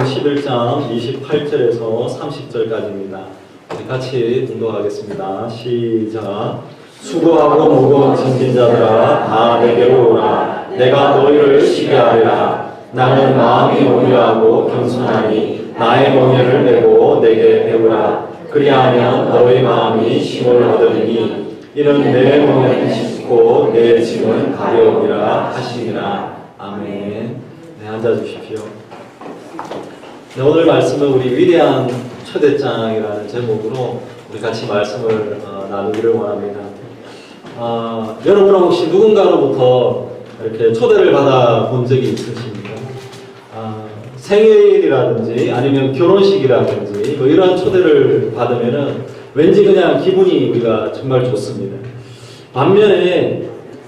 11장 28절에서 30절까지입니다. 같이 운동하겠습니다. 시작. 수고하고 무거운 짐진 자들아 다 내게로 오라. 내가 너희를 쉬게 하리라. 나는 마음이 온유하고 겸손하니 나의 멍에를 메고 내게 배우라. 그리하면 너희 마음이 쉼을 얻으리니 이는 내 멍에는 쉽고 내 짐은 가벼우리라 하시니라. 아멘. 네, 앉아주십시오. 네, 오늘 말씀은 우리 위대한 초대장이라는 제목으로 우리 같이 말씀을 나누기를 원합니다. 여러분 혹시 누군가로부터 이렇게 초대를 받아 본 적이 있으십니까? 생일이라든지 아니면 결혼식이라든지 뭐 이런 초대를 받으면은 왠지 그냥 기분이 우리가 정말 좋습니다. 반면에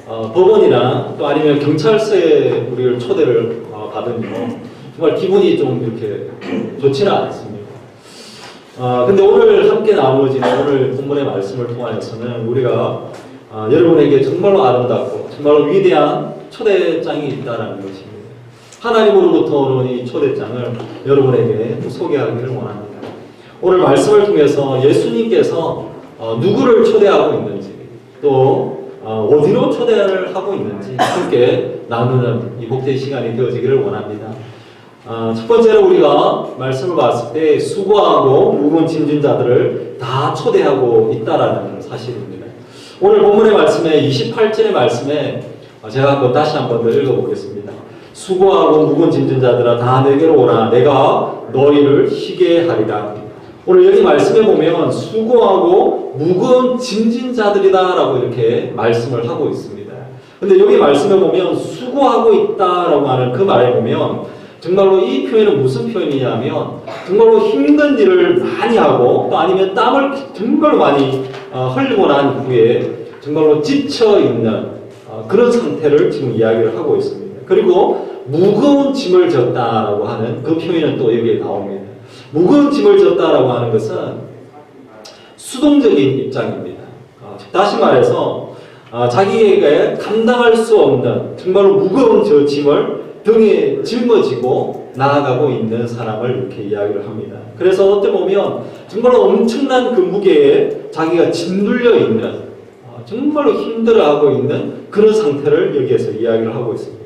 법원이나 또 아니면 경찰서에 우리를 초대를 받으면 정말 기분이 좀 이렇게 좋지는 않습니다. 근데 오늘 함께 나누어지는 오늘 본문의 말씀을 통하여서는 우리가 여러분에게 정말로 아름답고 정말로 위대한 초대장이 있다는 것입니다. 하나님으로부터 오는 이 초대장을 여러분에게 소개하기를 원합니다. 오늘 말씀을 통해서 예수님께서 누구를 초대하고 있는지 또 어디로 초대를 하고 있는지 함께 나누는 이 복된 시간이 되어지기를 원합니다. 첫 번째로 우리가 말씀을 봤을 때 수고하고 무거운 짐진 자들을 다 초대하고 있다라는 사실입니다. 오늘 본문의 말씀에 28절의 말씀에 제가 다시 한번 더 읽어보겠습니다. 수고하고 무거운 짐진 자들아 다 내게로 오라. 내가 너희를 쉬게 하리라. 오늘 여기 말씀에 보면 수고하고 무거운 짐진 자들이다 라고 이렇게 말씀을 하고 있습니다. 근데 여기 말씀에 보면 수고하고 있다라고 하는 그 말에 보면 정말로 이 표현은 무슨 표현이냐면 정말로 힘든 일을 많이 하고 또 아니면 땀을 정말로 많이 흘리고 난 후에 정말로 지쳐있는 그런 상태를 지금 이야기를 하고 있습니다. 그리고 무거운 짐을 졌다라고 하는 그 표현은 또 여기에 나옵니다. 무거운 짐을 졌다라고 하는 것은 수동적인 입장입니다. 다시 말해서 자기에게 감당할 수 없는 정말로 무거운 저 짐을 등에 짊어지고 나아가고 있는 사람을 이렇게 이야기를 합니다. 그래서 어떻게 보면 정말로 엄청난 그 무게에 자기가 짓눌려 있는 정말로 힘들어하고 있는 그런 상태를 여기에서 이야기를 하고 있습니다.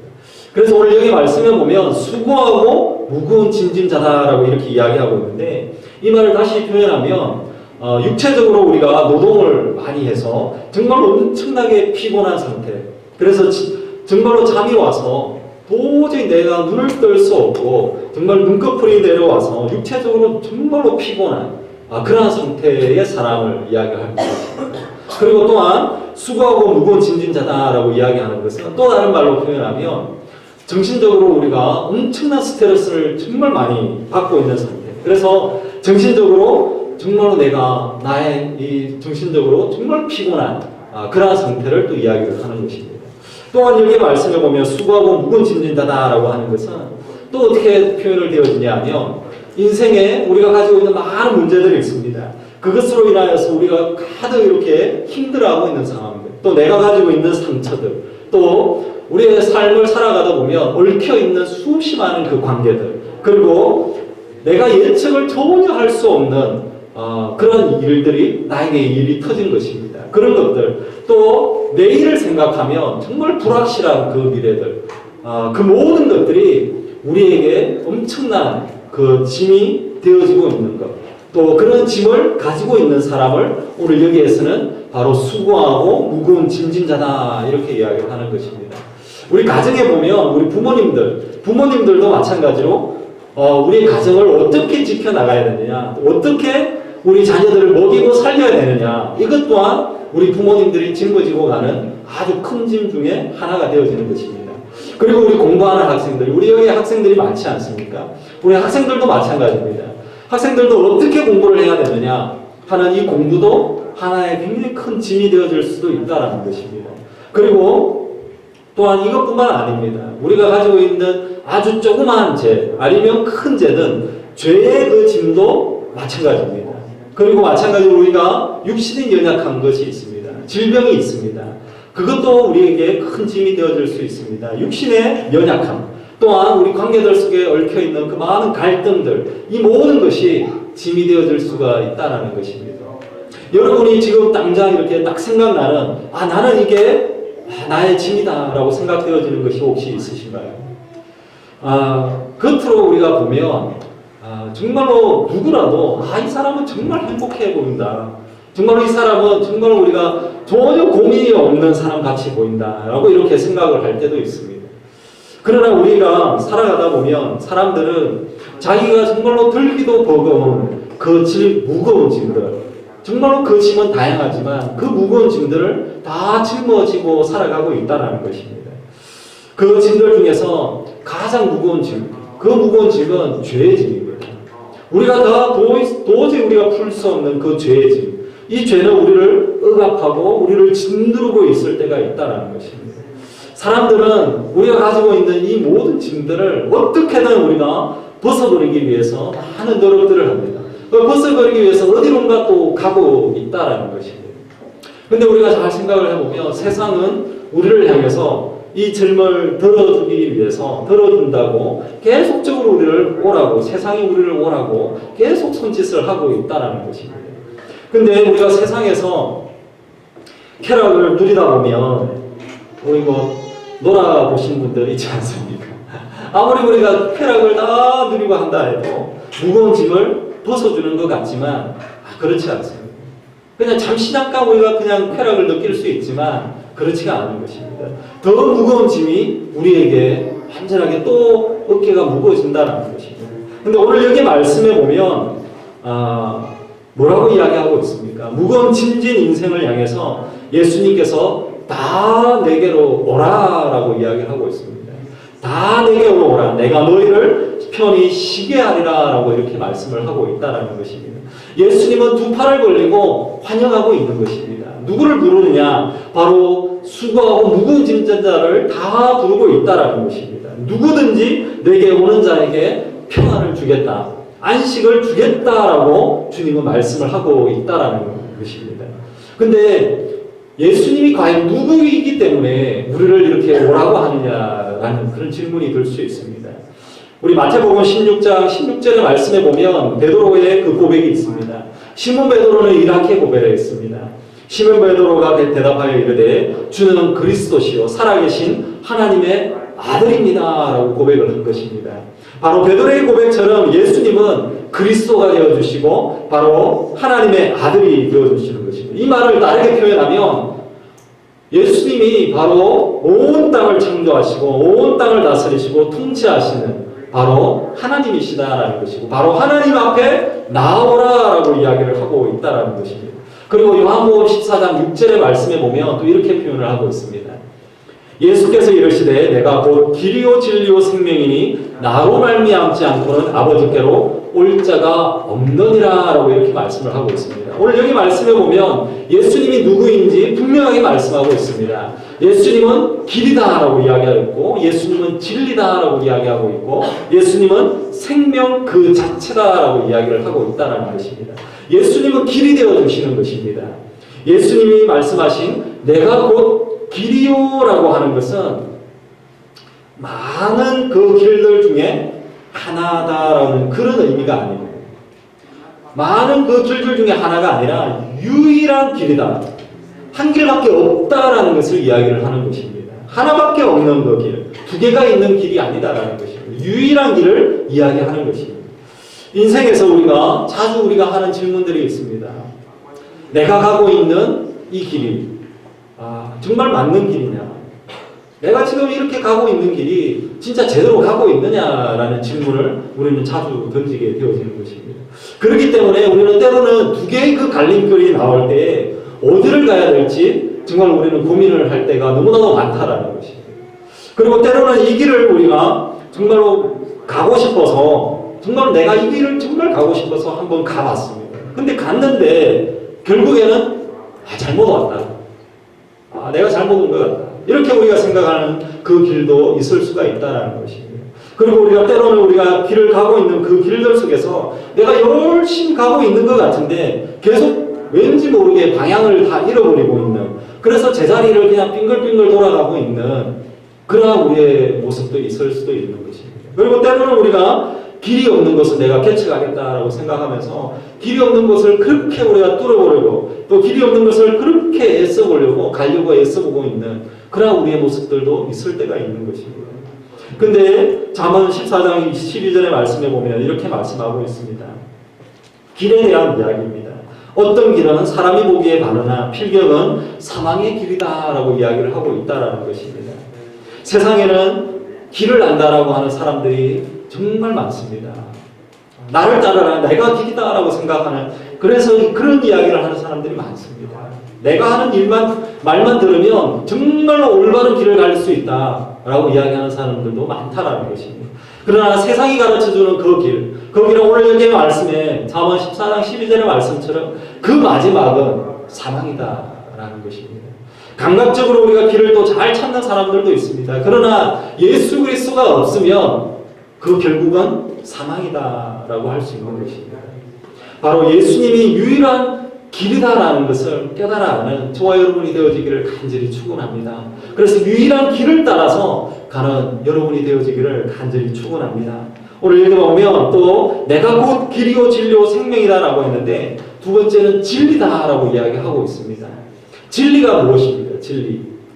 그래서 오늘 여기 말씀에 보면 수고하고 무거운 짐진 자다라고 이렇게 이야기하고 있는데 이 말을 다시 표현하면 육체적으로 우리가 노동을 많이 해서 정말로 엄청나게 피곤한 상태, 그래서 정말로 잠이 와서 도저히 내가 눈을 뜰 수 없고 정말 눈꺼풀이 내려와서 육체적으로 정말로 피곤한 그러한 상태의 사람을 이야기하는 것입니다. 그리고 또한 수고하고 무거운 짐진 자다라고 이야기하는 것은 또 다른 말로 표현하면 정신적으로 우리가 엄청난 스트레스를 정말 많이 받고 있는 상태. 그래서 정신적으로 정말로 내가 나의 이 정신적으로 정말 피곤한 그러한 상태를 또 이야기를 하는 것입니다. 또한 여기 말씀에 보면 수고하고 무거운 짐진 자다라고 하는 것은 또 어떻게 표현을 되어지냐 하면 인생에 우리가 가지고 있는 많은 문제들이 있습니다. 그것으로 인하여서 우리가 가득 이렇게 힘들어하고 있는 상황들, 또 내가 가지고 있는 상처들, 또 우리의 삶을 살아가다 보면 얽혀있는 수없이 많은 그 관계들, 그리고 내가 예측을 전혀 할 수 없는 그런 일들이 나에게 일이 터진 것입니다. 그런 것들, 또 내일을 생각하면 정말 불확실한 그 미래들, 그 모든 것들이 우리에게 엄청난 그 짐이 되어지고 있는 것, 또 그런 짐을 가지고 있는 사람을 오늘 여기에서는 바로 수고하고 무거운 짐진 자다 이렇게 이야기를 하는 것입니다. 우리 가정에 보면 우리 부모님들도 마찬가지로 우리 가정을 어떻게 지켜나가야 되느냐, 어떻게 우리 자녀들을 먹이고 살려야 되느냐, 이것 또한 우리 부모님들이 짊어지고 가는 아주 큰 짐 중에 하나가 되어지는 것입니다. 그리고 우리 공부하는 학생들, 우리 여기 학생들이 많지 않습니까? 우리 학생들도 마찬가지입니다. 학생들도 어떻게 공부를 해야 되느냐 하는 이 공부도 하나의 굉장히 큰 짐이 되어질 수도 있다는 것입니다. 그리고 또한 이것뿐만 아닙니다. 우리가 가지고 있는 아주 조그마한 죄, 아니면 큰 죄든 죄의 그 짐도 마찬가지입니다. 그리고 마찬가지로 우리가 육신이 연약한 것이 있습니다. 질병이 있습니다. 그것도 우리에게 큰 짐이 되어질 수 있습니다. 육신의 연약함, 또한 우리 관계들 속에 얽혀있는 그 많은 갈등들, 이 모든 것이 짐이 되어질 수가 있다는 것입니다. 여러분이 지금 당장 이렇게 딱 생각나는 나는 이게 나의 짐이다 라고 생각되어지는 것이 혹시 있으신가요? 겉으로 우리가 보면 정말로 누구라도 이 사람은 정말 행복해 보인다. 정말로 이 사람은 정말로 우리가 전혀 고민이 없는 사람 같이 보인다 라고 이렇게 생각을 할 때도 있습니다. 그러나 우리가 살아가다 보면 사람들은 자기가 정말로 들기도 버거운 그 무거운 짐들, 정말로 그 짐은 다양하지만 그 무거운 짐들을 다 짊어지고 살아가고 있다는 것입니다. 그 짐들 중에서 가장 무거운 짐, 그 무거운 짐은 죄의 짐입니다. 우리가 다 도저히 우리가 풀 수 없는 그 죄의 짐, 이 죄는 우리를 억압하고 우리를 짓누르고 있을 때가 있다는 것입니다. 사람들은 우리가 가지고 있는 이 모든 짐들을 어떻게든 우리가 벗어버리기 위해서 많은 노력들을 합니다. 벗어버리기 위해서 어디론가 또 가고 있다는 것입니다. 근데 우리가 잘 생각을 해보면 세상은 우리를 향해서 이 짐을 덜어주기 위해서 덜어준다고 계속적으로 우리를 오라고, 세상이 우리를 오라고 계속 손짓을 하고 있다는 것입니다. 근데 우리가 세상에서 쾌락을 누리다 보면 우리 놀아보신 분들 있지 않습니까? 아무리 우리가 쾌락을 다 누리고 한다 해도 무거운 짐을 벗어주는 것 같지만 그렇지 않습니다. 그냥 잠시 잠깐 우리가 그냥 쾌락을 느낄 수 있지만 그렇지가 않은 것입니다. 더 무거운 짐이 우리에게 완전하게 또 어깨가 무거워진다는 것입니다. 근데 오늘 여기 말씀에 보면 뭐라고 이야기하고 있습니까? 무거운 짐진 인생을 향해서 예수님께서 다 내게로 오라라고 이야기하고 있습니다. 다 내게로 오라. 내가 너희를 편히 쉬게 하리라 라고 이렇게 말씀을 하고 있다는 것입니다. 예수님은 두 팔을 벌리고 환영하고 있는 것입니다. 누구를 부르느냐? 바로 수고하고 무거운 짐진 자를 다 부르고 있다는 것입니다. 누구든지 내게 오는 자에게 평안을 주겠다. 안식을 주겠다라고 주님은 말씀을 하고 있다는 것입니다. 근데 예수님이 과연 누구이기 때문에 우리를 이렇게 오라고 하느냐라는 그런 질문이 들 수 있습니다. 우리 마태복음 16장 16절의 말씀에 보면 베드로의 그 고백이 있습니다. 시몬 베드로는 이렇게 고백했습니다. 시몬 베드로가 대답하여 이르되 주는 그리스도시요 살아계신 하나님의 아들입니다 라고 고백을 한 것입니다. 바로 베드로의 고백처럼 예수님은 그리스도가 되어주시고 바로 하나님의 아들이 되어주시는 것입니다. 이 말을 다르게 표현하면 예수님이 바로 온 땅을 창조하시고 온 땅을 다스리시고 통치하시는 바로 하나님이시다라는 것이고 바로 하나님 앞에 나오라라고 이야기를 하고 있다라는 것입니다. 그리고 요한복음 14장 6절의 말씀에 보면 또 이렇게 표현을 하고 있습니다. 예수께서 이르시되 내가 곧 길이요 진리요 생명이니 나로 말미암지 않고는 아버지께로 올 자가 없느니라 라고 이렇게 말씀을 하고 있습니다. 오늘 여기 말씀에 보면 예수님이 누구인지 분명하게 말씀하고 있습니다. 예수님은 길이다 라고 이야기하고 예수님은 진리다 라고 이야기하고 있고 예수님은 생명 그 자체다 라고 이야기를 하고 있다는 것입니다. 예수님은 길이 되어주시는 것입니다. 예수님이 말씀하신 내가 곧 길이요라고 하는 것은 많은 그 길들 중에 하나다라는 그런 의미가 아니고 많은 그 길들 중에 하나가 아니라 유일한 길이다. 한 길밖에 없다라는 것을 이야기를 하는 것입니다. 하나밖에 없는 그 길, 두 개가 있는 길이 아니다라는 것입니다. 유일한 길을 이야기하는 것입니다. 인생에서 우리가 자주 하는 질문들이 있습니다. 내가 가고 있는 이 길이 정말 맞는 길이냐? 내가 지금 이렇게 가고 있는 길이 진짜 제대로 가고 있느냐라는 질문을 우리는 자주 던지게 되어지는 것입니다. 그렇기 때문에 우리는 때로는 두 개의 그 갈림길이 나올 때 어디를 가야 될지 정말 우리는 고민을 할 때가 너무나도 많다라는 것입니다. 그리고 때로는 이 길을 우리가 정말로 가고 싶어서 정말 내가 이 길을 정말 가고 싶어서 한번 가봤습니다. 근데 갔는데 결국에는 잘못 왔다. 내가 잘못 온 것 같다. 이렇게 우리가 생각하는 그 길도 있을 수가 있다는 것입니다. 그리고 우리가 때로는 우리가 길을 가고 있는 그 길들 속에서 내가 열심히 가고 있는 것 같은데 계속 왠지 모르게 방향을 다 잃어버리고 있는 그래서 제자리를 그냥 빙글빙글 돌아가고 있는 그러한 우리의 모습도 있을 수도 있는 것입니다. 그리고 때로는 우리가 길이 없는 것을 내가 개척하겠다라고 생각하면서 길이 없는 것을 그렇게 우리가 뚫어보려고 또 길이 없는 것을 그렇게 애써보려고 가려고 애써보고 있는 그런 우리의 모습들도 있을 때가 있는 것입니다. 근데 잠언 14장 12절의 말씀에 보면 이렇게 말씀하고 있습니다. 길에 대한 이야기입니다. 어떤 길은 사람이 보기에 바르나 필경은 사망의 길이다라고 이야기를 하고 있다라는 것입니다. 세상에는 길을 안다라고 하는 사람들이 정말 많습니다. 나를 따르라, 내가 길이다라고 생각하는, 그래서 그런 이야기를 하는 사람들이 많습니다. 내가 하는 말만 들으면 정말로 올바른 길을 갈 수 있다라고 이야기하는 사람들도 많다라는 것입니다. 그러나 세상이 가르쳐주는 그 길은 오늘 여기의 말씀에 잠언 14장 12절의 말씀처럼 그 마지막은 사망이다라는 것입니다. 감각적으로 우리가 길을 또 잘 찾는 사람들도 있습니다. 그러나 예수 그리스도가 없으면 그 결국은 사망이다라고 할 수 있는 것입니다. 바로 예수님이 유일한 길이다라는 것을 깨달아 아는 저와 여러분이 되어지기를 간절히 축원합니다. 그래서 유일한 길을 따라서 가는 여러분이 되어지기를 간절히 축원합니다. 오늘 여기 보면 또 내가 곧 길이요 진리요 생명이다라고 했는데 두 번째는 진리다라고 이야기하고 있습니다. 진리가 무엇입니까?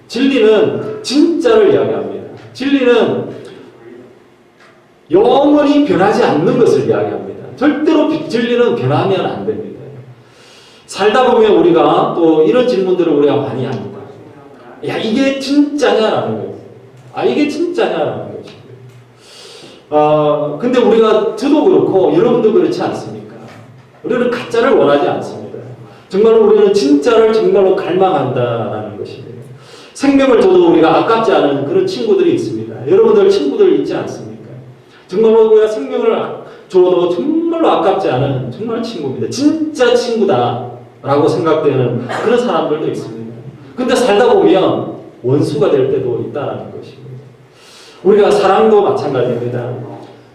진리는 진짜를 이야기합니다. 진리는 영원히 변하지 않는 것을 이야기합니다. 절대로 진리는 변하면 안 됩니다. 살다 보면 우리가 또 이런 질문들을 우리가 많이 합니다. 야, 이게 진짜냐라는 거예요. 이게 진짜냐라는 거죠. 근데 저도 그렇고 여러분도 그렇지 않습니까? 우리는 가짜를 원하지 않습니다. 정말로 우리는 진짜를 정말로 갈망한다라는 것입니다. 생명을 줘도 우리가 아깝지 않은 그런 친구들이 있습니다. 여러분들 친구들 있지 않습니까? 정말로 우리가 생명을 줘도 정말로 아깝지 않은 정말 친구입니다. 진짜 친구다라고 생각되는 그런 사람들도 있습니다. 근데 살다 보면 원수가 될 때도 있다라는 것입니다. 우리가 사랑도 마찬가지입니다.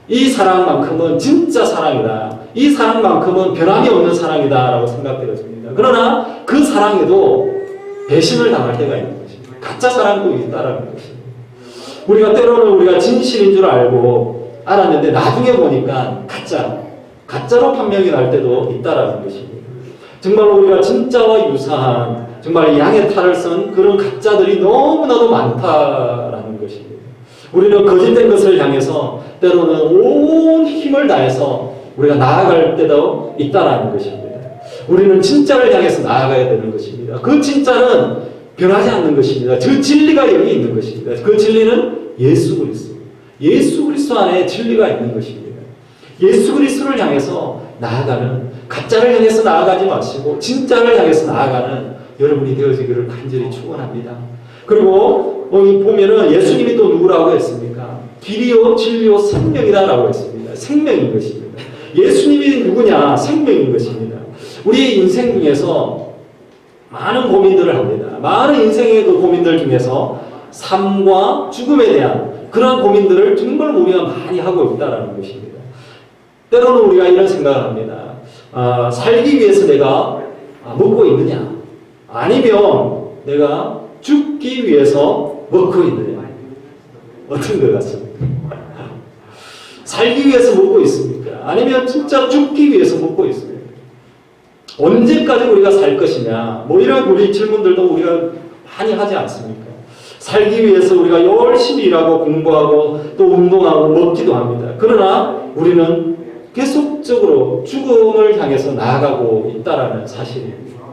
이 사랑만큼은 진짜 사랑이다. 이 사랑만큼은 변함이 없는 사랑이다라고 생각되어집니다. 그러나 그 사랑에도 배신을 당할 때가 있는 것입니다. 가짜 사랑도 있다라는 것입니다. 때로는 우리가 진실인 줄 알았는데 나중에 보니까 가짜로 판명이 날 때도 있다라는 것입니다. 정말로 우리가 진짜와 유사한 정말 양의 탈을 쓴 그런 가짜들이 너무나도 많다라는 것입니다. 우리는 거짓된 것을 향해서 때로는 온 힘을 다해서 우리가 나아갈 때도 있다라는 것입니다. 우리는 진짜를 향해서 나아가야 되는 것입니다. 그 진짜는 변하지 않는 것입니다. 그 진리가 여기 있는 것입니다. 그 진리는 예수 그리스도. 예수 그리스도 안에 진리가 있는 것입니다. 예수 그리스도를 향해서 나아가는, 가짜를 향해서 나아가지 마시고 진짜를 향해서 나아가는 여러분이 되어지기를 간절히 축원합니다. 그리고 보면은 예수님이 또 누구라고 했습니까? 길이요 진리요 생명이다라고 했습니다. 생명인 것입니다. 예수님이 누구냐? 생명인 것입니다. 우리의 인생 중에서 많은 고민들을 합니다. 많은 인생의 그 고민들 중에서 삶과 죽음에 대한 그런 고민들을 정말 우리가 많이 하고 있다는 것입니다. 때로는 우리가 이런 생각을 합니다. 살기 위해서 내가 먹고 있느냐? 아니면 내가 죽기 위해서 먹고 있느냐? 어떤 것 같습니까? 살기 위해서 먹고 있습니까? 아니면 진짜 죽기 위해서 먹고 있습니까? 언제까지 우리가 살 것이냐? 이런 우리 질문들도 우리가 많이 하지 않습니까? 살기 위해서 우리가 열심히 일하고 공부하고 또 운동하고 먹기도 합니다. 그러나 우리는 계속적으로 죽음을 향해서 나아가고 있다는 사실입니다.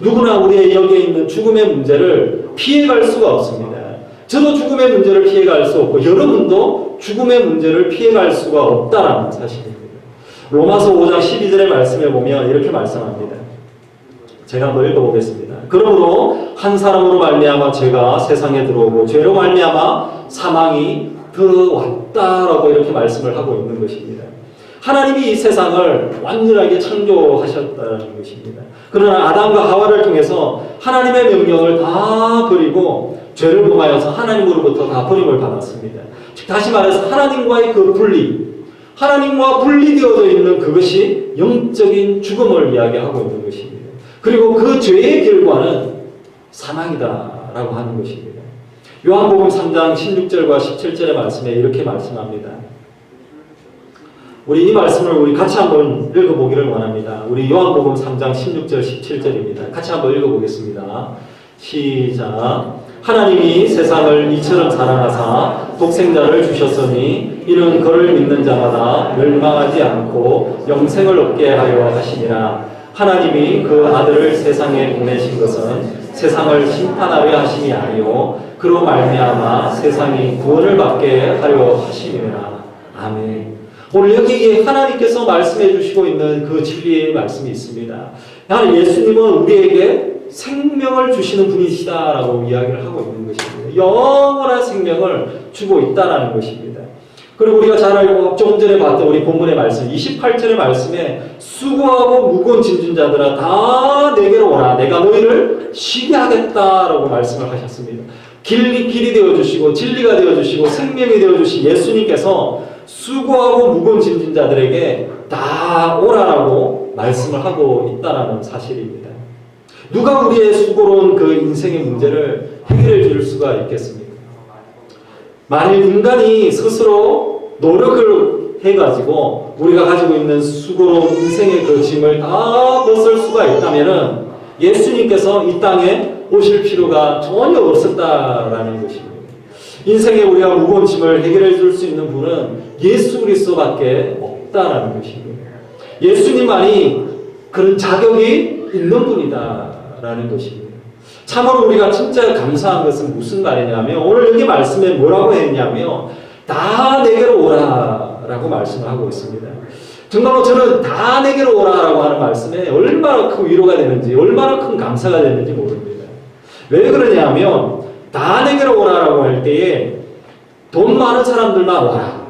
누구나 우리의 여기에 있는 죽음의 문제를 피해갈 수가 없습니다. 저도 죽음의 문제를 피해갈 수 없고 여러분도 죽음의 문제를 피해갈 수가 없다는 사실입니다. 로마서 5장 12절의 말씀에 보면 이렇게 말씀합니다. 제가 한번 읽어보겠습니다. 그러므로 한 사람으로 말미암아 죄가 세상에 들어오고 죄로 말미암아 사망이 들어왔다라고 이렇게 말씀을 하고 있는 것입니다. 하나님이 이 세상을 완전하게 창조하셨다는 것입니다. 그러나 아담과 하와를 통해서 하나님의 명령을 다 버리고 죄를 범하여서 하나님으로부터 다 버림을 받았습니다. 즉 다시 말해서 하나님과의 그 하나님과 분리되어져 있는 그것이 영적인 죽음을 이야기하고 있는 것입니다. 그리고 그 죄의 결과는 사망이다라고 하는 것입니다. 요한복음 3장 16절과 17절의 말씀에 이렇게 말씀합니다. 우리 이 말씀을 우리 같이 한번 읽어보기를 원합니다. 우리 요한복음 3장 16절 17절입니다. 같이 한번 읽어보겠습니다. 시작. 하나님이 세상을 이처럼 사랑하사 독생자를 주셨으니 이는 그를 믿는 자마다 멸망하지 않고 영생을 얻게 하려 하시니라. 하나님이 그 아들을 세상에 보내신 것은 세상을 심판하려 하심이 아니요 그로 말미암아 세상이 구원을 받게 하려 하심이라. 아멘. 오늘 여기 하나님께서 말씀해 주시고 있는 그 진리의 말씀이 있습니다. 하나님 예수님은 우리에게 생명을 주시는 분이시다라고 이야기를 하고 있는 것입니다. 영원한 생명을 주고 있다라는 것입니다. 그리고 우리가 잘 알고 조금 전에 봤던 우리 본문의 말씀 28절의 말씀에 수고하고 무거운 짐진 자들아 다 내게로 오라 내가 너희를 쉬게 하겠다라고 말씀을 하셨습니다. 길이 되어주시고 진리가 되어주시고 생명이 되어주신 예수님께서 수고하고 무거운 짐진 자들에게 다 오라라고 말씀을 하고 있다는 사실입니다. 누가 우리의 수고로운 그 인생의 문제를 해결해 줄 수가 있겠습니까? 만일 인간이 스스로 노력을 해가지고 우리가 가지고 있는 수고로운 인생의 그 짐을 다 벗을 수가 있다면은 예수님께서 이 땅에 오실 필요가 전혀 없었다라는 것입니다. 인생에 우리가 무거운 짐을 해결해 줄 수 있는 분은 예수 그리스도밖에 없다라는 것입니다. 예수님만이 그런 자격이 있는 분이다라는 것입니다. 참으로 우리가 진짜 감사한 것은 무슨 말이냐면 오늘 여기 말씀에 뭐라고 했냐면 다 내게로 오라라고 말씀을 하고 있습니다. 정말로 저는 다 내게로 오라라고 하는 말씀에 얼마나 큰 위로가 되는지 얼마나 큰 감사가 되는지 모릅니다. 왜 그러냐면 다 내게로 오라라고 할 때에 돈 많은 사람들만 와라.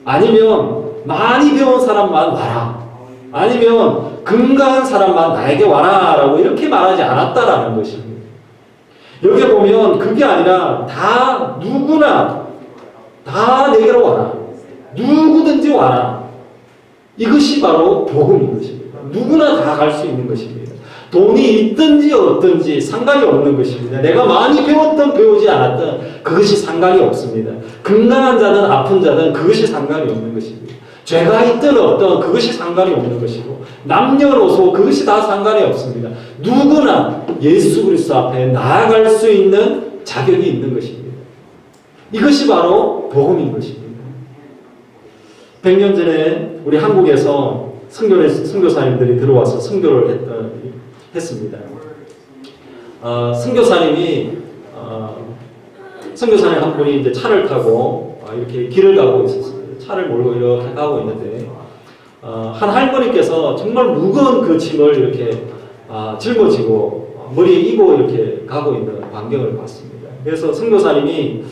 아니면 많이 배운 사람만 와라. 아니면 건강한 사람만 나에게 와라라고 이렇게 말하지 않았다라는 것입니다. 여기 보면 그게 아니라 다 누구나 다 내게로 와라. 누구든지 와라. 이것이 바로 복음인 것입니다. 누구나 다 갈 수 있는 것입니다. 돈이 있든지 없든지 상관이 없는 것입니다. 내가 많이 배웠든 배우지 않았든 그것이 상관이 없습니다. 건강한 자든 아픈 자든 그것이 상관이 없는 것입니다. 죄가 있든 없든 그것이 상관이 없는 것이고 남녀노소 그것이 다 상관이 없습니다. 누구나 예수 그리스도 앞에 나아갈 수 있는 자격이 있는 것입니다. 이것이 바로 복음인 것입니다. 100년 전에 우리 한국에서 선교사님들이 들어와서 선교를 했습니다. 선교사님 한 분이 이제 차를 타고 이렇게 길을 가고 있었습니다. 차를 몰고 이렇게 가고 있는데 한 할머니께서 정말 무거운 그 짐을 이렇게 짊어지고 머리에 이고 이렇게 가고 있는 광경을 봤습니다. 그래서 선교사님이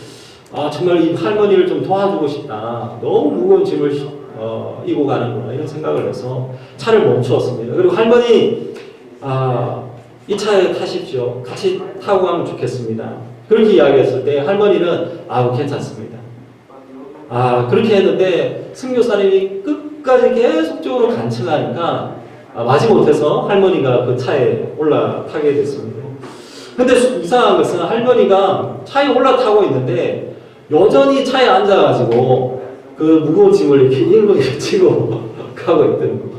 정말 이 할머니를 좀 도와주고 싶다. 너무 무거운 짐을 이고 가는구나 이런 생각을 해서 차를 멈추었습니다. 그리고 할머니 이 차에 타십시오. 같이 타고 가면 좋겠습니다. 그렇게 이야기했을 때 할머니는 괜찮습니다. 그렇게 했는데 선교사님이 끝까지 계속적으로 간청하니까 마지못해서 할머니가 그 차에 올라타게 됐습니다. 근데 이상한 것은 할머니가 차에 올라타고 있는데 여전히 차에 앉아가지고 그 무거운 짐을 이렇게 일목에 치고 가고 있던 거죠.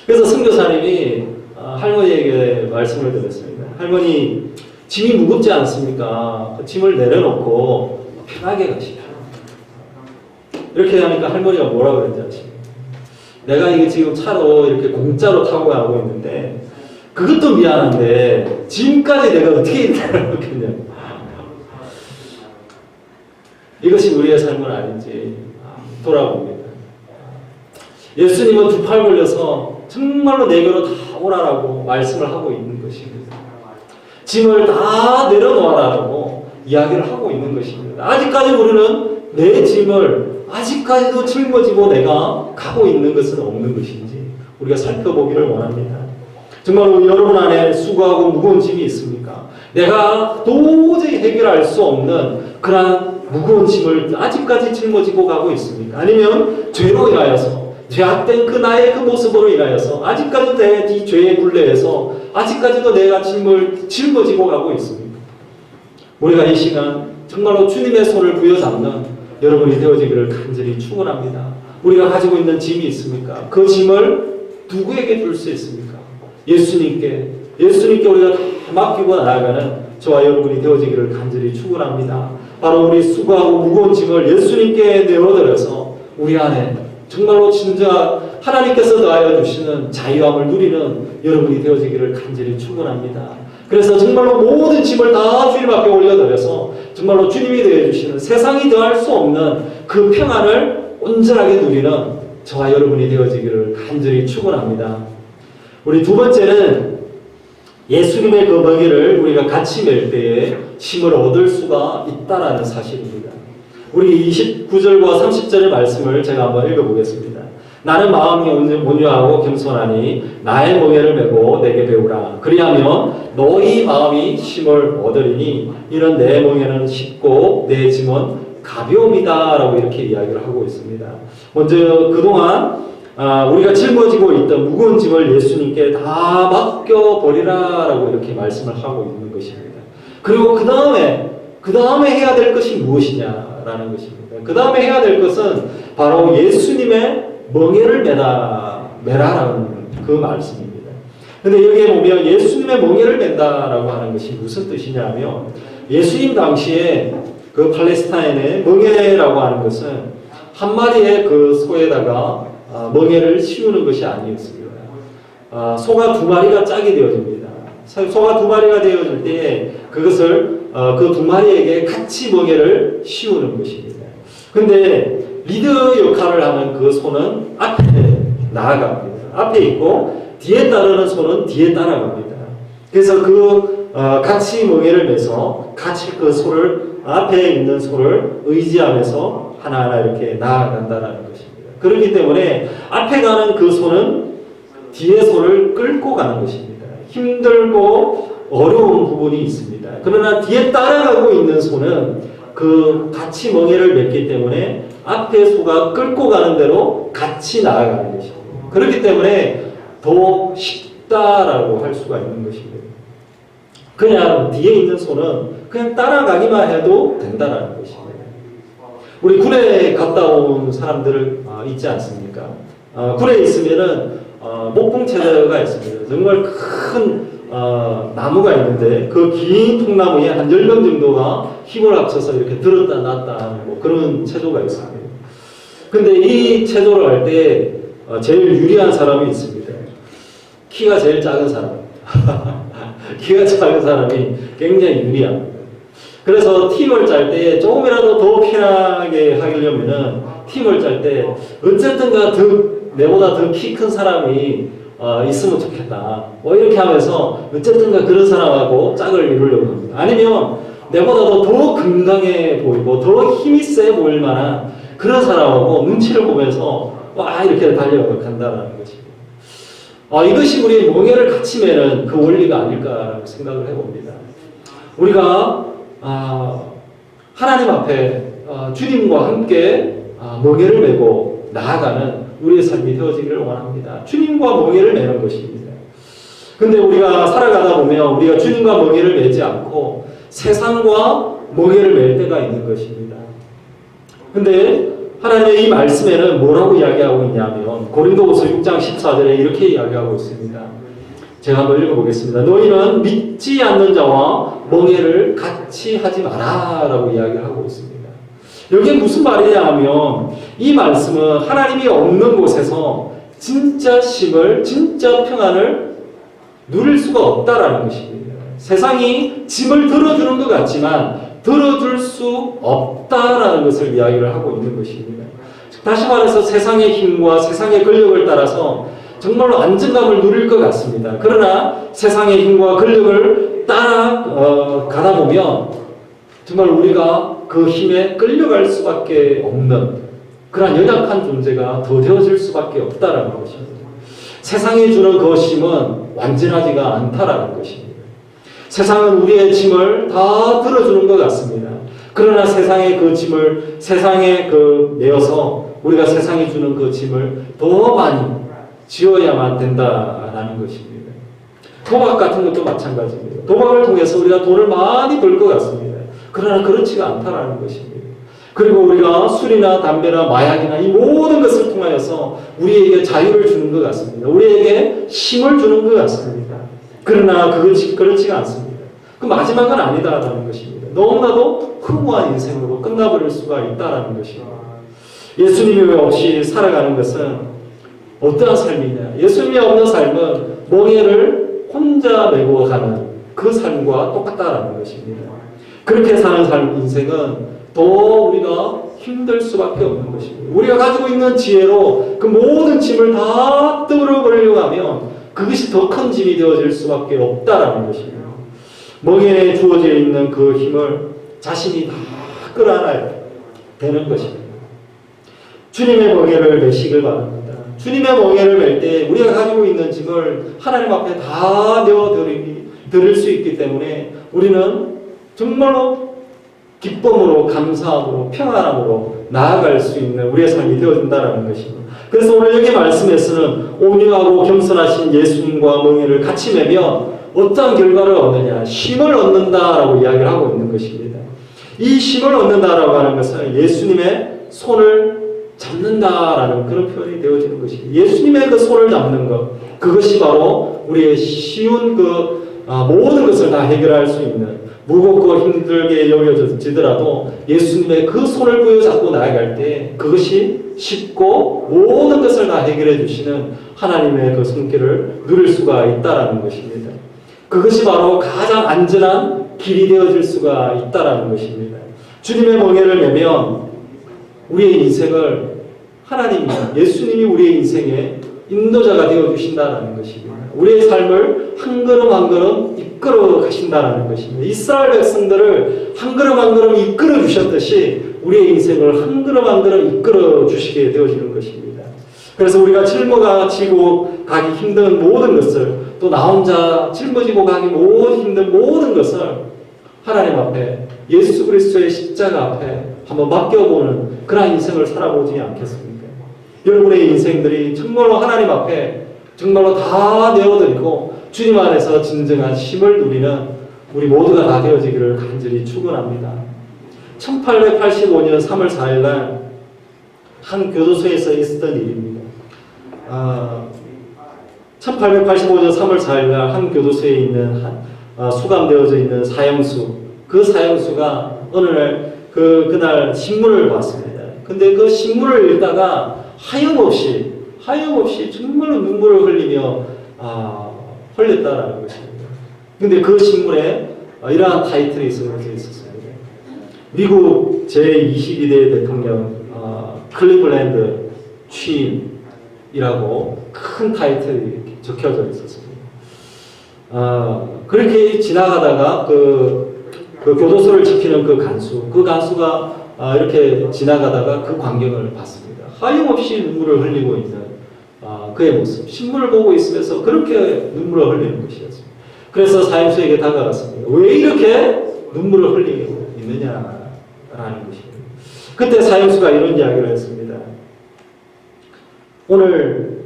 그래서 선교사님이 할머니에게 말씀을 드렸습니다. 할머니, 짐이 무겁지 않습니까? 그 짐을 내려놓고 편하게 가십시오. 이렇게 하니까 할머니가 뭐라고 그랬는지 아십니까? 내가 이게 지금 차로 이렇게 공짜로 타고 가고 있는데 그것도 미안한데 짐까지 내가 어떻게 내려놓겠냐고. 이것이 우리의 삶은 아닌지 돌아봅니다. 예수님은 두 팔 벌려서 정말로 내게로 다 오라라고 말씀을 하고 있는 것입니다. 짐을 다 내려놓아라라고 이야기를 하고 있는 것입니다. 아직까지 우리는 내 짐을 아직까지도 짊어지고 내가 가고 있는 것은 없는 것인지 우리가 살펴보기를 원합니다. 정말 여러분 안에 수고하고 무거운 짐이 있습니까? 내가 도저히 해결할 수 없는 그러한 무거운 짐을 아직까지 짊어지고 가고 있습니까? 아니면 죄로 인하여서 죄악된 그 나의 그 모습으로 인하여서 아직까지도 내 죄의 굴레에서 아직까지도 내가 짐을 짊어지고 가고 있습니까? 우리가 이 시간 정말로 주님의 손을 부여잡는 여러분이 되어지기를 간절히 축원합니다. 우리가 가지고 있는 짐이 있습니까? 그 짐을 누구에게 줄 수 있습니까? 예수님께 우리가 다 맡기고 나아가는 저와 여러분이 되어지기를 간절히 축원합니다. 바로 우리 수고하고 무거운 짐을 예수님께 내어드려서 우리 안에 정말로 진짜 하나님께서 더하여 주시는 자유함을 누리는 여러분이 되어지기를 간절히 축원합니다. 그래서 정말로 모든 짐을 다 주님 앞에 올려드려서 정말로 주님이 되어주시는 세상이 더할 수 없는 그 평안을 온전하게 누리는 저와 여러분이 되어지기를 간절히 축원합니다. 우리 두 번째는 예수님의 그 멍에를 우리가 같이 맬 때에 힘을 얻을 수가 있다라는 사실입니다. 우리 29절과 30절의 말씀을 제가 한번 읽어보겠습니다. 나는 마음이 온유하고 겸손하니 나의 멍에를 메고 내게 배우라. 그리하면 너희 마음이 힘을 얻으리니 이런 내 멍에는 쉽고 내 짐은 가벼움이다 라고 이렇게 이야기를 하고 있습니다. 먼저 그동안 우리가 짊어지고 있던 무거운 짐을 예수님께 다 맡겨버리라 라고 이렇게 말씀을 하고 있는 것입니다. 그리고 그 다음에 해야 될 것이 무엇이냐라는 것입니다. 그 다음에 해야 될 것은 바로 예수님의 멍에를 매라라는 그 말씀입니다. 근데 여기에 보면 예수님의 멍에를 맨다라고 하는 것이 무슨 뜻이냐면 예수님 당시에 그 팔레스타인의 멍에라고 하는 것은 한 마리의 그 소에다가 멍에를 씌우는 것이 아니었습니다. 소가 두 마리가 짝이 되어집니다. 소가 두 마리가 되어질 때 그것을 그 두 마리에게 같이 멍에를 씌우는 것입니다. 근데 리더 역할을 하는 그 소는 앞에 나아갑니다. 앞에 있고 뒤에 따르는 소는 뒤에 따라갑니다. 그래서 같이 멍에를 매서 같이 그 소를 앞에 있는 소를 의지하면서 하나하나 이렇게 나아간다는 것입니다. 그렇기 때문에 앞에 가는 그 소는 뒤에 소를 끌고 가는 것입니다. 힘들고 어려운 부분이 있습니다. 그러나 뒤에 따라가고 있는 소는 그 같이 멍에를 맸기 때문에 앞에 소가 끌고 가는 대로 같이 나아가는 것입니다. 그렇기 때문에 더 쉽다라고 할 수가 있는 것입니다. 그냥 뒤에 있는 소는 그냥 따라가기만 해도 된다는 것입니다. 우리 군에 갔다 온 사람들 있지 않습니까? 군에 있으면은 목풍체제가 있습니다. 정말 큰 나무가 있는데 그 긴 통나무에 한 10명 정도가 힘을 합쳐서 이렇게 들었다 놨다 하는 뭐 그런 체조가 있습니다. 근데 이 체조를 할 때 제일 유리한 사람이 있습니다. 키가 제일 작은 사람. 키가 작은 사람이 굉장히 유리합니다. 그래서 팀을 짤 때 조금이라도 더 편하게 하려면은 팀을 짤 때 어쨌든가 내보다 더 키 큰 사람이 있으면 좋겠다. 뭐 이렇게 하면서 어쨌든가 그런 사람하고 짝을 이루려고 합니다. 아니면 내보다도 더 건강해 보이고 더 힘이 세 보일 만한 그런 사람하고 눈치를 보면서 와 이렇게 달려간다는 것입니다. 이것이 우리 멍에를 같이 매는 그 원리가 아닐까라고 생각을 해봅니다. 우리가 하나님 앞에 주님과 함께 멍에를 메고 나아가는 우리의 삶이 되어지기를 원합니다. 주님과 멍에를 매는 것입니다. 근데 우리가 살아가다 보면 우리가 주님과 멍에를 매지 않고 세상과 멍에를 맬 때가 있는 것입니다. 근데 하나님의 이 말씀에는 뭐라고 이야기하고 있냐면 고린도후서 6장 14절에 이렇게 이야기하고 있습니다. 제가 한번 읽어보겠습니다. 너희는 믿지 않는 자와 멍에를 같이 하지 마라 라고 이야기를 하고 있습니다. 여기에 무슨 말이냐 하면 이 말씀은 하나님이 없는 곳에서 진짜 힘을 진짜 평안을 누릴 수가 없다라는 것입니다. 세상이 짐을 들어주는 것 같지만 들어줄 수 없다라는 것을 이야기를 하고 있는 것입니다. 다시 말해서 세상의 힘과 세상의 권력을 따라서 정말로 안정감을 누릴 것 같습니다. 그러나 세상의 힘과 권력을 따라가다 보면 정말 우리가 그 힘에 끌려갈 수밖에 없는 그러한 연약한 존재가 더 되어질 수밖에 없다라는 것입니다. 세상이 주는 그 힘은 완전하지가 않다라는 것입니다. 세상은 우리의 짐을 다 들어주는 것 같습니다. 그러나 세상의 그 짐을 세상에 내어서 우리가 세상이 주는 그 짐을 더 많이 지어야만 된다라는 것입니다. 도박 같은 것도 마찬가지입니다. 도박을 통해서 우리가 돈을 많이 벌 것 같습니다. 그러나 그렇지가 않다라는 것입니다. 그리고 우리가 술이나 담배나 마약이나 이 모든 것을 통하여서 우리에게 자유를 주는 것 같습니다. 우리에게 힘을 주는 것 같습니다. 그러나 그렇지가 않습니다. 그 마지막은 아니다라는 것입니다. 너무나도 허무한 인생으로 끝나버릴 수가 있다라는 것입니다. 예수님이 없이 살아가는 것은 어떠한 삶이냐? 예수님이 없는 삶은 멍에를 혼자 메고 가는 그 삶과 똑같다라는 것입니다. 그렇게 사는 삶 인생은 더 우리가 힘들 수밖에 없는 것입니다. 우리가 가지고 있는 지혜로 그 모든 짐을 다 떨어버리려고 하면 그것이 더 큰 짐이 되어질 수밖에 없다라는 것입니다. 멍에에 주어져 있는 그 힘을 자신이 다 끌어안아야 되는 것입니다. 주님의 멍에를 메시길 바랍니다. 주님의 멍에를 멜 때 우리가 가지고 있는 짐을 하나님 앞에 다 내어드릴 수 있기 때문에 우리는 정말로 기쁨으로, 감사함으로, 평안함으로 나아갈 수 있는 우리의 삶이 되어진다는 것입니다. 그래서 오늘 여기 말씀에서는 온유하고 겸손하신 예수님과 멍에를 같이 매면 어떠한 결과를 얻느냐? 쉼을 얻는다라고 이야기를 하고 있는 것입니다. 이 쉼을 얻는다라고 하는 것은 예수님의 손을 잡는다라는 그런 표현이 되어지는 것입니다. 예수님의 그 손을 잡는 것, 그것이 바로 우리의 쉬운 모든 것을 다 해결할 수 있는, 무겁고 힘들게 여겨지더라도 예수님의 그 손을 부여잡고 나아갈 때 그것이 쉽고 모든 것을 다 해결해 주시는 하나님의 그 손길을 누릴 수가 있다라는 것입니다. 그것이 바로 가장 안전한 길이 되어질 수가 있다라는 것입니다. 주님의 멍에를 매면 우리의 인생을 하나님이, 예수님이 우리의 인생의 인도자가 되어주신다는 것입니다. 우리의 삶을 한 걸음 한 걸음 이끌어 가신다는 것입니다. 이스라엘 백성들을 한 걸음 한 걸음 이끌어 주셨듯이 우리의 인생을 한 걸음 한 걸음 이끌어 주시게 되어지는 것입니다. 그래서 우리가 짊어지고 가기 힘든 모든 것을, 또 나 혼자 짊어지고 가기 힘든 모든 것을 하나님 앞에, 예수 그리스도의 십자가 앞에 한번 맡겨보는 그런 인생을 살아보지 않겠습니까? 여러분의 인생들이 정말로 하나님 앞에 정말로 다 내어드리고 주님 안에서 진정한 쉼을 누리는 우리 모두가 다 되어지기를 간절히 축원합니다. 1885년 3월 4일 날 한 교도소에서 있었던 일입니다. 1885년 3월 4일 날 한 교도소에 있는 수감되어져 있는 사형수, 그 사형수가 어느 날 그날 신문을 봤습니다. 근데 그 신문을 읽다가 하염없이 정말로 눈물을 흘리며 흘렸다라는 것입니다. 근데 그 신문에 이러한 타이틀이 있었습니다. 미국 제22대 대통령 클리블랜드 취임이라고 큰 타이틀이 적혀져 있었습니다. 그렇게 지나가다가 그 교도소를 지키는 그 간수가 이렇게 지나가다가 그 광경을 봤습니다. 하염없이 눈물을 흘리고 있는 그의 모습, 신문을 보고 있으면서 그렇게 눈물을 흘리는 것이었습니다. 그래서 사형수에게 다가갔습니다. 왜 이렇게 눈물을 흘리고 있느냐라는 것입니다. 그때 사형수가 이런 이야기를 했습니다. 오늘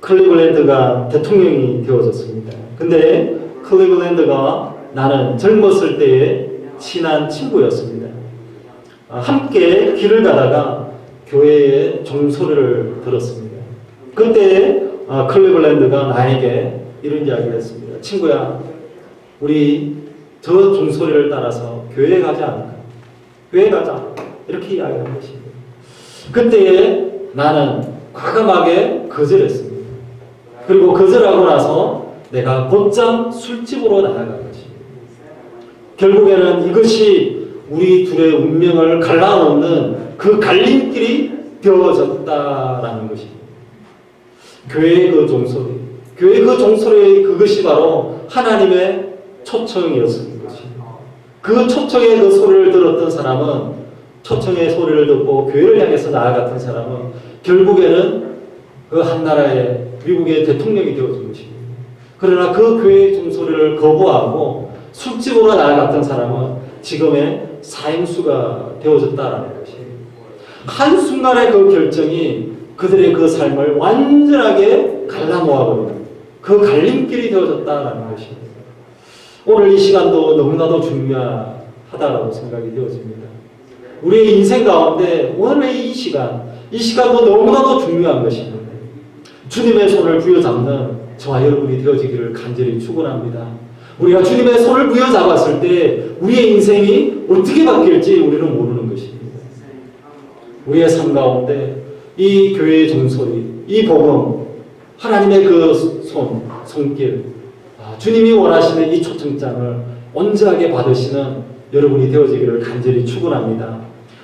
클리블랜드가 대통령이 되어졌습니다. 근데 클리블랜드가 나는 젊었을 때의 친한 친구였습니다. 함께 길을 가다가 교회의 종소리를 들었습니다. 그때 클리블랜드가 나에게 이런 이야기를 했습니다. 친구야, 우리 저 종소리를 따라서 교회에 가지 않을까? 교회에 가자. 이렇게 이야기한 것입니다. 그때 나는 과감하게 거절했습니다. 그리고 거절하고 나서 내가 곧장 술집으로 나아간 것입니다. 결국에는 이것이 우리 둘의 운명을 갈라놓는 그 갈림길이 되어졌다라는 것입니다. 교회의 그 종소리, 교회의 그 종소리, 그것이 바로 하나님의 초청이었던 것입니다. 그 초청의 그 소리를 들었던 사람은, 초청의 소리를 듣고 교회를 향해서 나아갔던 사람은 결국에는 그 한 나라의 미국의 대통령이 되어준 것입니다. 그러나 그 교회의 종소리를 거부하고 술집으로 나아갔던 사람은 지금의 사형수가 되어졌다라는 것입니다. 한순간의 그 결정이 그들의 그 삶을 완전하게 갈라놓아버리는 그 갈림길이 되어졌다라는 것입니다. 오늘 이 시간도 너무나도 중요한 하다라고 생각이 되어집니다. 우리의 인생 가운데 오늘의 이 시간도 너무나도 중요한 것입니다. 주님의 손을 부여잡는 저와 여러분이 되어지기를 간절히 축원합니다. 우리가 주님의 손을 부여잡았을 때 우리의 인생이 어떻게 바뀔지 우리는 모르는 것입니다. 우리의 삶 가운데 이 교회의 종소리, 이 복음, 하나님의 그 손길, 주님이 원하시는 이 초청장을 온전하게 받으시는 여러분이 되어지기를 간절히 축원합니다.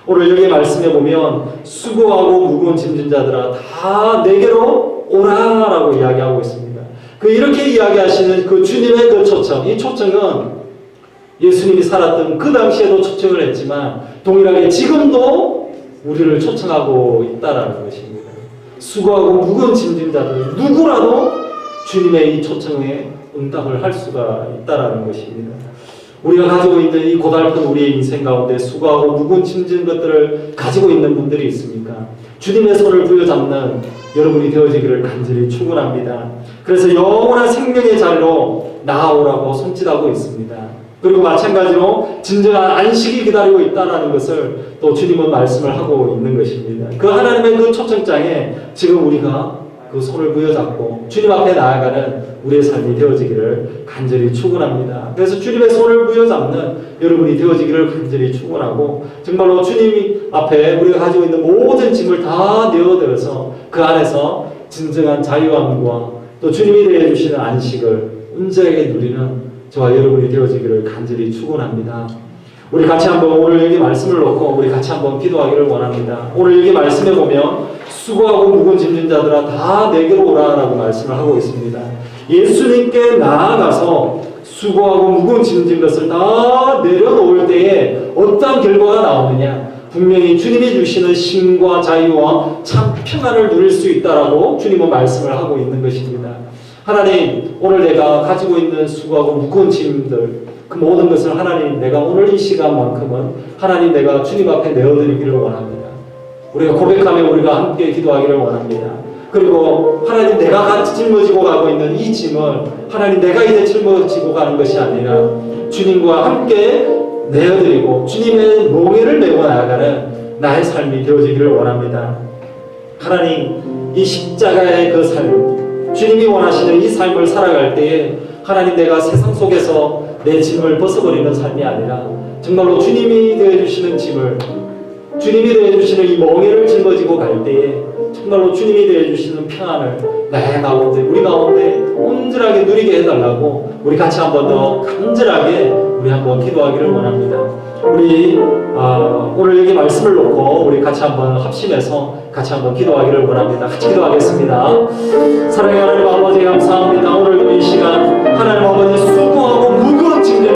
오늘 여기 말씀해 보면 수고하고 무거운 짐진 자들아 다 내게로 오라라고 이야기하고 있습니다. 이렇게 이야기하시는 그 주님의 그 초청, 이 초청은 예수님이 살았던 그 당시에도 초청을 했지만 동일하게 지금도 우리를 초청하고 있다라는 것입니다. 수고하고 무거운 짐진 자들 누구라도 주님의 이 초청에 응답을 할 수가 있다라는 것입니다. 우리가 가지고 있는 이 고달픈 우리의 인생 가운데 수고하고 무거운 짐진 것들을 가지고 있는 분들이 있습니까? 주님의 손을 부여잡는 여러분이 되어지기를 간절히 축원합니다. 그래서 영원한 생명의 자리로 나아오라고 손짓하고 있습니다. 그리고 마찬가지로 진정한 안식이 기다리고 있다는 것을 또 주님은 말씀을 하고 있는 것입니다. 그 하나님의 그 초청장에 지금 우리가 그 손을 부여잡고 주님 앞에 나아가는 우리의 삶이 되어지기를 간절히 축원합니다. 그래서 주님의 손을 부여잡는 여러분이 되어지기를 간절히 축원하고 정말로 주님 앞에 우리가 가지고 있는 모든 짐을 다 내어들어서 그 안에서 진정한 자유함과 또 주님이 되어주시는 안식을 온전하게 누리는 저와 여러분이 되어지기를 간절히 축원합니다. 우리 같이 한번 오늘 여기 말씀을 놓고 우리 같이 한번 기도하기를 원합니다. 오늘 여기 말씀에 보면 수고하고 무거운 짐진 자들아 다 내게로 오라라고 말씀을 하고 있습니다. 예수님께 나아가서 수고하고 무거운 짐진 것을 다 내려놓을 때에 어떠한 결과가 나오느냐? 분명히 주님이 주시는 쉼과 자유와 참 평안을 누릴 수 있다라고 주님은 말씀을 하고 있는 것입니다. 하나님, 오늘 내가 가지고 있는 수고하고 무거운 짐들 그 모든 것을 하나님 내가 오늘 이 시간만큼은 하나님 내가 주님 앞에 내어드리기를 원합니다. 우리가 고백하며 우리가 함께 기도하기를 원합니다. 그리고 하나님 내가 같이 짊어지고 가고 있는 이 짐을 하나님 내가 이제 짊어지고 가는 것이 아니라 주님과 함께 내어드리고 주님의 몽에를 메고 나아가는 나의 삶이 되어지기를 원합니다. 하나님 이 십자가의 그 삶 주님이 원하시는 이 삶을 살아갈 때에 하나님 내가 세상 속에서 내 짐을 벗어버리는 삶이 아니라 정말로 주님이 되어주시는 짐을 주님이 되어주시는 이 멍에를 짊어지고 갈 때에 정말로 주님이 되어주시는 평안을 내 가운데 우리 가운데 온전하게 누리게 해달라고 우리 같이 한번 더 간절하게 우리 한번 기도하기를 원합니다. 우리 오늘 여기 말씀을 놓고 우리 같이 한번 합심해서 같이 한번 기도하기를 원합니다. 같이 기도하겠습니다. 사랑의